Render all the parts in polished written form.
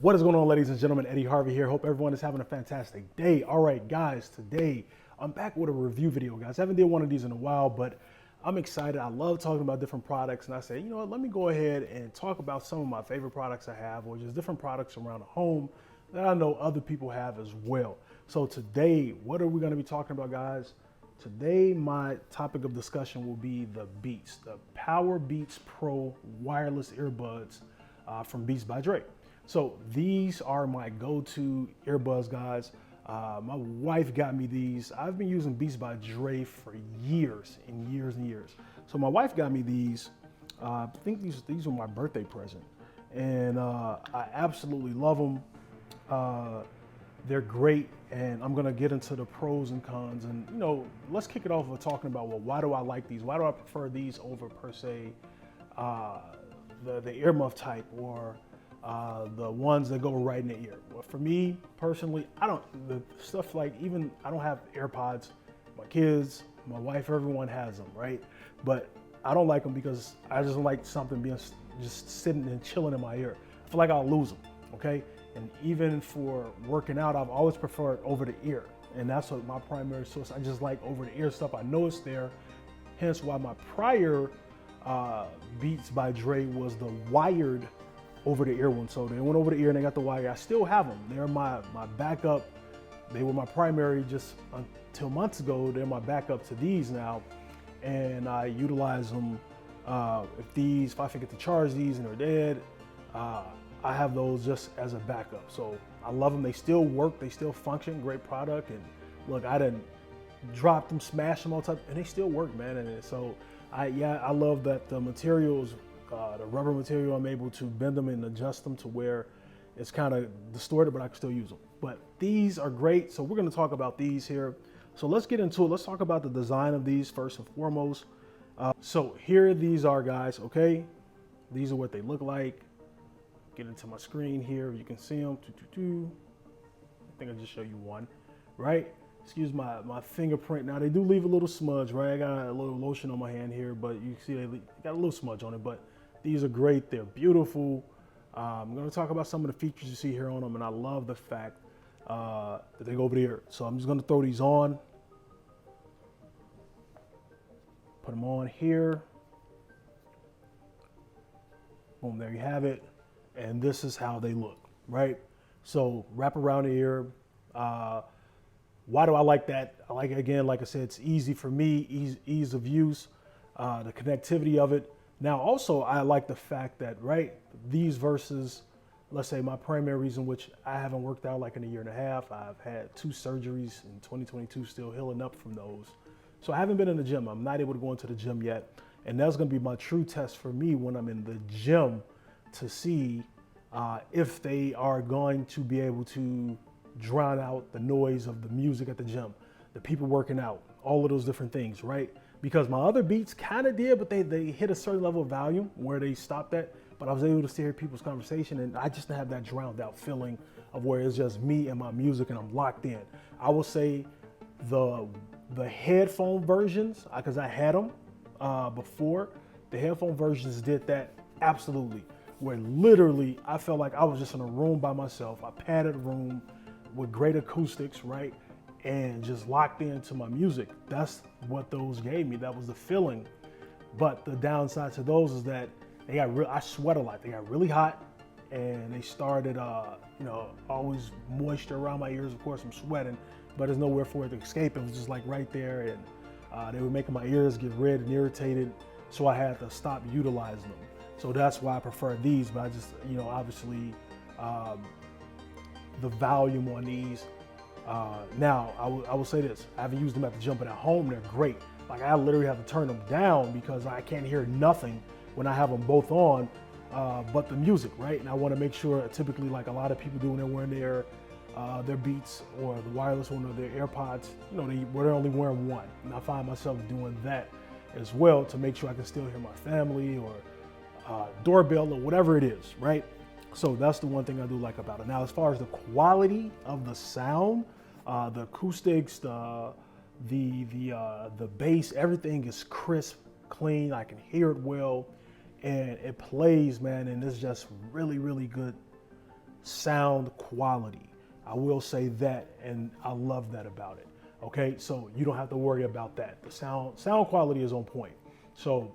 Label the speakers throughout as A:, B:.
A: What is going on, ladies and gentlemen? Eddie Harvey here. Hope everyone is having a fantastic day. All right, guys, today I'm back with a review video, guys. I haven't did one of these in a while, but I'm excited. I love talking about different products, and I say, you know what, let me go ahead and talk about some of my favorite products I have, or just different products around the home that I know other people have as well. So today, what are we going to be talking about, guys? Today, my topic of discussion will be the Beats, the Powerbeats Pro wireless earbuds from Beats by Dre. So these are my go-to earbuds, guys. My wife got me these. I've been using Beats by Dre for years and years and years. So my wife got me these. I think these were my birthday present, and I absolutely love them. They're great, and I'm gonna get into the pros and cons. And you know, let's kick it off with talking about, well, why do I like these? Why do I prefer these over per se the earmuff type, or the ones that go right in the ear? Well, for me personally, the stuff like, even I don't have AirPods. My kids, my wife, everyone has them, right? But I don't like them because I just don't like something being just sitting and chilling in my ear. I feel like I'll lose them, okay? And even for working out, I've always preferred over the ear. And that's what my primary source. I just like over the ear stuff. I know it's there. Hence why my prior Beats by Dre was the wired over the ear one. So they went over the ear and they got the wire. I still have them. They're my backup. They were my primary just until months ago. They're my backup to these now. And I utilize them if I forget to charge these and they're dead. I have those just as a backup. So I love them. They still work. They still function. Great product. And look, I didn't drop them, smash them all the time, and they still work, man. And so I love that the materials, the rubber material, I'm able to bend them and adjust them to where it's kind of distorted, but I can still use them. But these are great. So we're going to talk about these here. So let's get into it. Let's talk about the design of these first and foremost. So here these are, guys. Okay. These are what they look like. Get into my screen here. You can see them. I think I'll just show you one, right? Excuse my fingerprint. Now they do leave a little smudge, right? I got a little lotion on my hand here, but you see they got a little smudge on it, but these are great. They're beautiful. I'm going to talk about some of the features you see here on them, and I love the fact that they go over the ear. So I'm just going to throw these on. Put them on here. Boom, there you have it. And this is how they look, right? So wrap around the ear. Why do I like that? I like it, again, like I said, it's easy for me, ease of use, the connectivity of it. Now, also, I like the fact that, right, these versus, let's say, my primary reason, which I haven't worked out like in a year and a half. I've had 2 surgeries in 2022, still healing up from those. So I haven't been in the gym. I'm not able to go into the gym yet. And that's going to be my true test for me when I'm in the gym, to see if they are going to be able to drown out the noise of the music at the gym, the people working out, all of those different things, right? Because my other Beats kind of did, but they hit a certain level of volume where they stopped at, but I was able to still hear people's conversation, and I just have that drowned out feeling of where it's just me and my music and I'm locked in. I will say the headphone versions, because I had them before, the headphone versions did that absolutely, where literally I felt like I was just in a room by myself, a padded room with great acoustics, right? And just locked into my music. That's what those gave me. That was the feeling. But the downside to those is that I sweat a lot. They got really hot, and they started, always moisture around my ears. Of course, I'm sweating, but there's nowhere for it to escape. It was just like right there, and they were making my ears get red and irritated. So I had to stop utilizing them. So that's why I prefer these. But I just, obviously, the volume on these. Now, I will say this. I haven't used them at the gym, but at home, they're great. Like, I literally have to turn them down because I can't hear nothing when I have them both on, but the music, right? And I want to make sure, typically, like a lot of people do when they're wearing their Beats or the wireless one or their AirPods, they're only wearing one. And I find myself doing that as well to make sure I can still hear my family or doorbell or whatever it is, right? So that's the one thing I do like about it. Now, as far as the quality of the sound, the acoustics, the bass, everything is crisp, clean. I can hear it well. and it plays, man, and it's just really, really good sound quality. I will say that, and I love that about it. Okay, so you don't have to worry about that. The sound quality is on point. So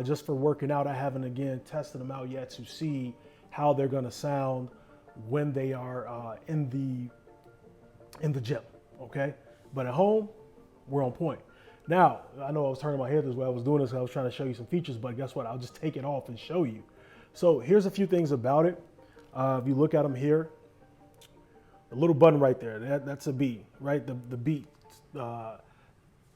A: just for working out, I haven't again tested them out yet to see how they're gonna sound when they are in the gym. Okay, but at home, we're on point. Now, I know I was turning my head this way. I was doing this because I was trying to show you some features, but guess what? I'll just take it off and show you. So here's a few things about it. If you look at them here, the little button right there, that's a beat, right? The beat.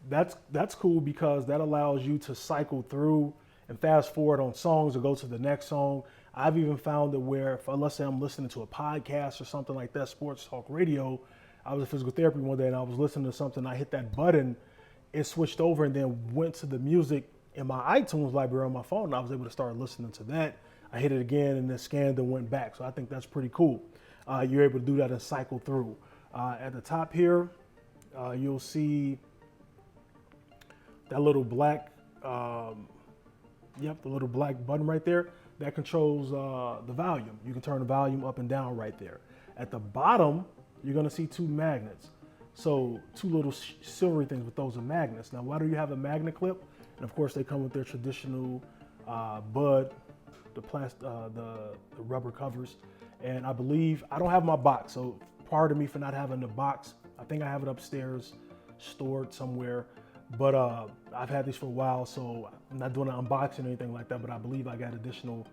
A: That's cool because that allows you to cycle through and fast forward on songs or go to the next song. I've even found it where, if let's say I'm listening to a podcast or something like that, sports talk radio. I was in physical therapy one day and I was listening to something. I hit that button, it switched over and then went to the music in my iTunes library on my phone. And I was able to start listening to that. I hit it again and then scanned and went back. So I think that's pretty cool. You're able to do that and cycle through. At the top here, you'll see that little black, the little black button right there. That controls the volume. You can turn the volume up and down right there. At the bottom, you're gonna see two magnets. So two little silvery things, but those are magnets. Now, why do you have a magnet clip? And of course, they come with their traditional bud, the rubber covers. And I believe, I don't have my box, so pardon me for not having the box. I think I have it upstairs, stored somewhere. But I've had these for a while, so I'm not doing an unboxing or anything like that, but I believe I got additional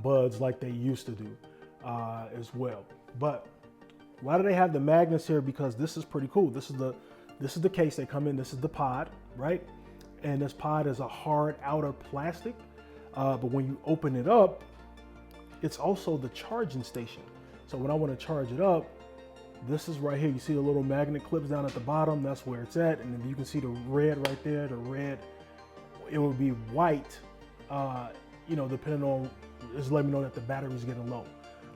A: buds like they used to do as well. But why do they have the magnets here? Because this is pretty cool. This is the case they come in. This is the pod, right? And this pod is a hard outer plastic. But when you open it up, it's also the charging station. So when I want to charge it up, this is right here. You see the little magnet clips down at the bottom. That's where it's at. And then you can see the red right there. The red, it would be white, depending on, just let me know that the battery's getting low.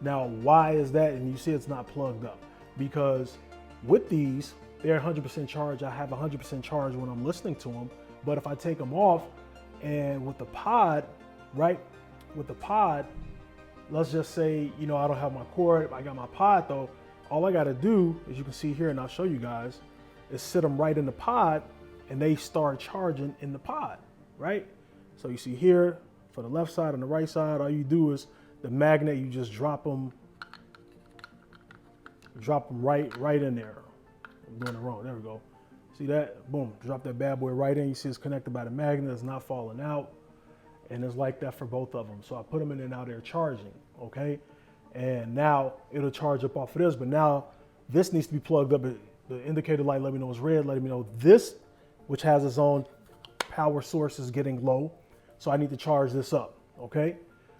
A: Now, why is that? And you see it's not plugged up because with these, they're 100% charged. I have 100% charge when I'm listening to them. But if I take them off and with the pod, right? With the pod, let's just say, I don't have my cord. I got my pod though. All I got to do, as you can see here, and I'll show you guys, is sit them right in the pod and they start charging in the pod, right? So you see here for the left side and the right side, all you do is the magnet, you just drop them right in there. I'm doing it wrong. There we go. See that? Boom. Drop that bad boy right in. You see it's connected by the magnet. It's not falling out. And it's like that for both of them. So I put them in and now they're charging. Okay. And now it'll charge up off of this. But now this needs to be plugged up. The indicator light let me know it's red. Letting me know this, which has its own power source, is getting low. So I need to charge this up. Okay.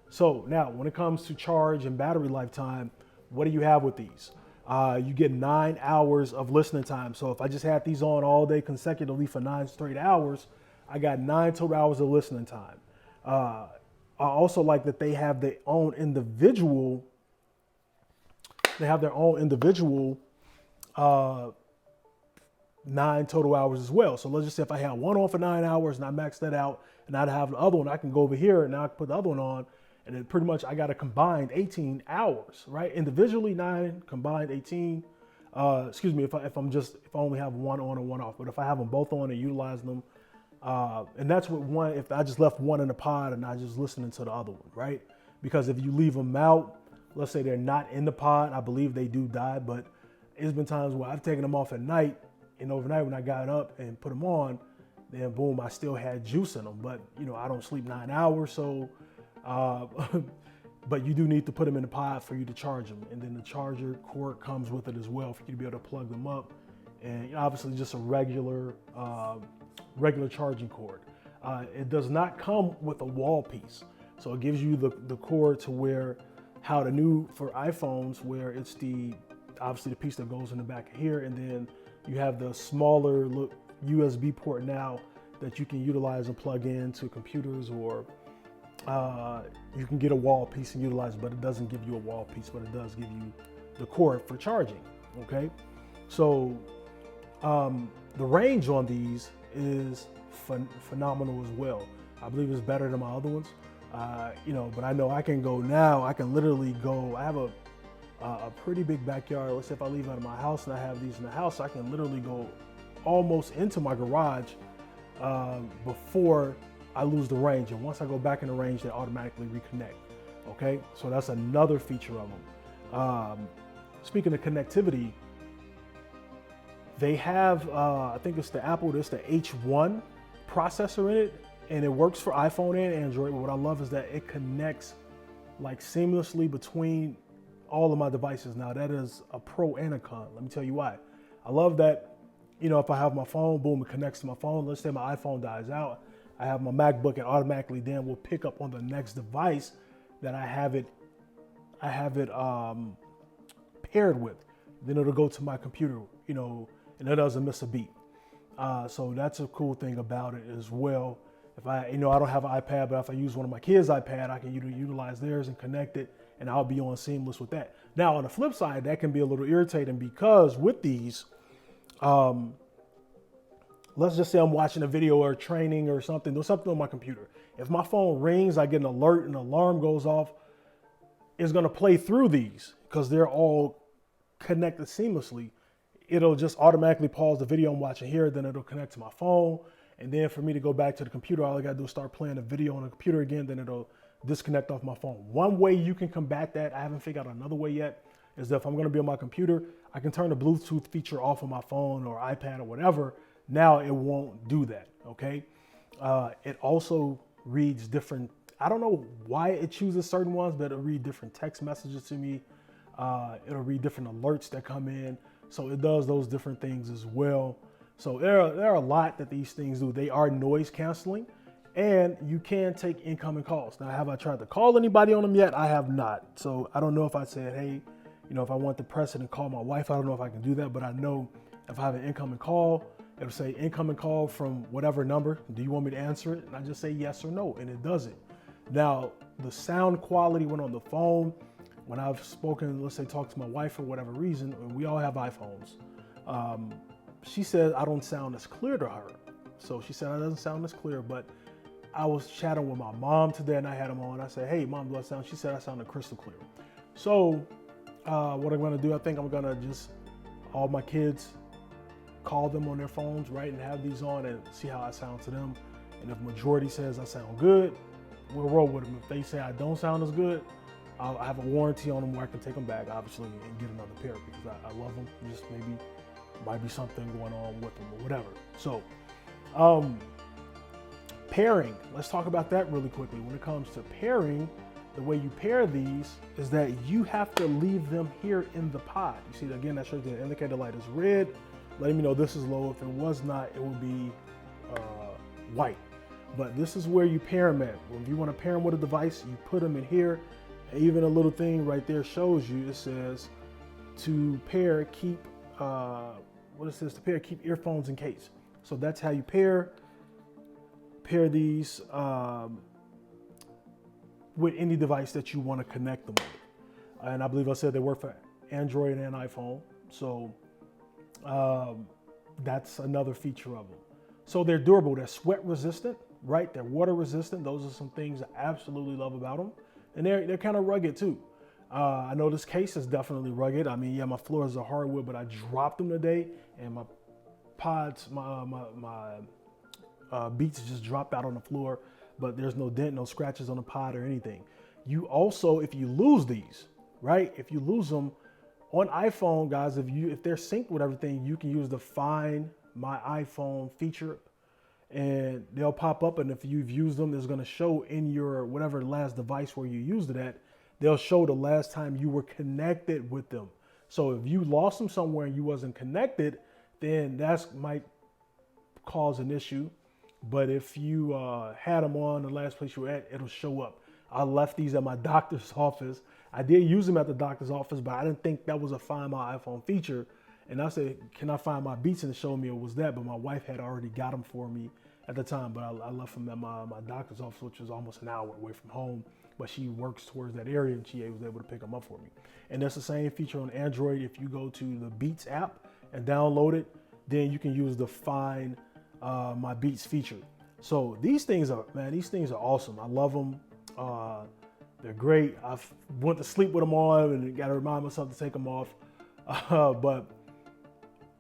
A: So now when it comes to charge and battery lifetime, what do you have with these? You get 9 hours of listening time. So if I just had these on all day consecutively for 9 straight hours, I got 9 total hours of listening time. I also like that they have their own individual, 9 total hours as well. So let's just say if I had one on for 9 hours and I maxed that out and I'd have the other one, I can go over here and now I can put the other one on. And then pretty much I got a combined 18 hours, right? Individually 9, combined 18. If I only have one on and one off, but if I have them both on and utilize them, and that's what one, if I just left one in the pod and I just listening to the other one, right? Because if you leave them out, let's say they're not in the pod, I believe they do die, but it's been times where I've taken them off at night and overnight when I got up and put them on, then boom, I still had juice in them. But I don't sleep 9 hours, so but you do need to put them in the pod for you to charge them. And then the charger cord comes with it as well for you to be able to plug them up. And obviously just a regular charging cord. It does not come with a wall piece. So it gives you the cord to where how the new for iPhones, where it's obviously the piece that goes in the back here. And then you have the smaller USB port now that you can utilize and plug into computers, or you can get a wall piece and utilize it, but it doesn't give you a wall piece, but it does give you the cord for charging. Okay. So the range on these is phenomenal as well. I believe it's better than my other ones. But I know I can go now. I can literally go. I have a pretty big backyard. Let's say if I leave out of my house and I have these in the house, I can literally go almost into my garage before I lose the range. And once I go back in the range, they automatically reconnect. Okay, so that's another feature of them. Speaking of connectivity, they have, I think it's the H1 processor in it, and it works for iPhone and Android. But what I love is that it connects like seamlessly between all of my devices. Now that is a pro and a con. Let me tell you why. I love that, you know, if I have my phone, boom, it connects to my phone. Let's say my iPhone dies out, I have my MacBook, and automatically then will pick up on the next device that I have it paired with. Then it'll go to my computer, you know, and it doesn't miss a beat. So that's a cool thing about it as well. If I, you know, I don't have an iPad, but if I use one of my kids' iPad, I can utilize theirs and connect it, and I'll be on seamless with that. Now, on the flip side, that can be a little irritating because with these, let's just say I'm watching a video or training or something, there's something on my computer. If my phone rings, I get an alert and an alarm goes off, it's gonna play through these because they're all connected seamlessly. It'll just automatically pause the video I'm watching here, then it'll connect to my phone. And then for me to go back to the computer, all I gotta do is start playing the video on the computer again, then it'll disconnect off my phone. One way you can combat that, I haven't figured out another way yet, is that if I'm gonna be on my computer, I can turn the Bluetooth feature off on my phone or iPad or whatever. Now it won't do that, okay? It also reads different, I don't know why it chooses certain ones, but it'll read different text messages to me. It'll read different alerts that come in. So it does those different things as well. So there are a lot that these things do. They are noise canceling, and you can take incoming calls. Now, have I tried to call anybody on them yet? I have not. So I don't know if I said, hey, you know, if I want to press it and call my wife, I don't know if I can do that, but I know if I have an incoming call, it'll say incoming call from whatever number. Do you want me to answer it? And I just say yes or no, and it does it. Now, the sound quality when on the phone, when I've spoken, let's say talk to my wife for whatever reason, and we all have iPhones, she said I don't sound as clear to her. So she said I doesn't sound as clear, but I was chatting with my mom today and I had them on. I said, hey, Mom, do I sound? She said I sounded crystal clear. So what I'm gonna do, I think I'm gonna just, all my kids, call them on their phones, right, and have these on and see how I sound to them. And if majority says I sound good, we'll roll with them. If they say I don't sound as good, I have a warranty on them where I can take them back, obviously, and get another pair because I love them. Just maybe might be something going on with them or whatever. So pairing, let's talk about that really quickly. When it comes to pairing, the way you pair these is that you have to leave them here in the pod. You see, again, that shows the indicator light is red, letting me know this is low. If it was not, it would be white. But this is where you pair them at. If you want to pair them with a device, you put them in here. Even a little thing right there shows you, it says to pair, keep, what it says, to pair, keep earphones in case. So that's how you pair these with any device that you want to connect them with. And I believe I said they work for Android and iPhone. So that's another feature of them. So they're durable, they're sweat resistant, right? They're water resistant. Those are some things I absolutely love about them. And they're kind of rugged too. I know this case is definitely rugged. I mean, yeah, my floors are hardwood, but I dropped them today and my pods, my Beats just dropped out on the floor, but there's no dent, no scratches on the pod or anything. You also, if you lose these, right? If you lose them on iPhone, guys, if they're synced with everything, you can use the Find My iPhone feature and they'll pop up. And if you've used them, it's going to show in your whatever last device where you used it at, they'll show the last time you were connected with them. So if you lost them somewhere and you wasn't connected, then that might cause an issue. But if you had them on the last place you were at, it'll show up. I left these at my doctor's office. I did use them at the doctor's office, but I didn't think that was a Find My iPhone feature. And I said, can I find my Beats? And it showed me it was that, but my wife had already got them for me at the time. But I left them at my doctor's office, which was almost an hour away from home. But she works towards that area and she was able to pick them up for me. And that's the same feature on Android. If you go to the Beats app and download it, then you can use the Find My Beats feature. So these things are awesome. I love them. They're great. I went to sleep with them on and got to remind myself to take them off. But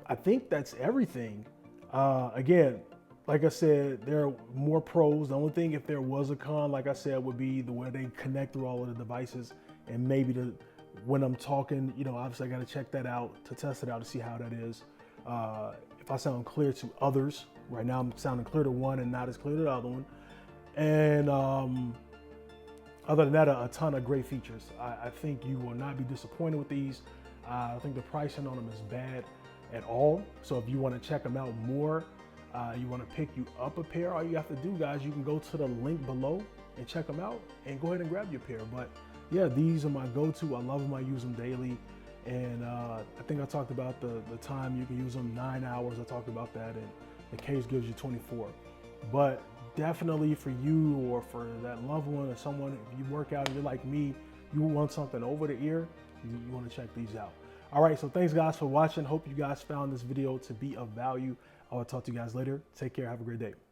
A: I think that's everything. Again, like I said, there are more pros. The only thing, if there was a con, like I said, would be the way they connect through all of the devices, and maybe when I'm talking, you know, obviously I got to check that out to test it out to see how that is. If I sound clear to others, right now I'm sounding clear to one and not as clear to the other one. And other than that, a ton of great features. I think you will not be disappointed with these. I think the pricing on them is bad at all. So if you want to check them out more, you want to pick you up a pair, all you have to do, guys, you can go to the link below and check them out and go ahead and grab your pair. But yeah, these are my go-to. I love them. I use them daily. And I think I talked about the time you can use them, 9 hours. I talked about that, and the case gives you 24. But definitely for you or for that loved one or someone, if you work out and you're like me, you want something over the ear, you want to check these out. All right, so thanks guys for watching. Hope you guys found this video to be of value. I will talk to you guys later. Take care. Have a great day.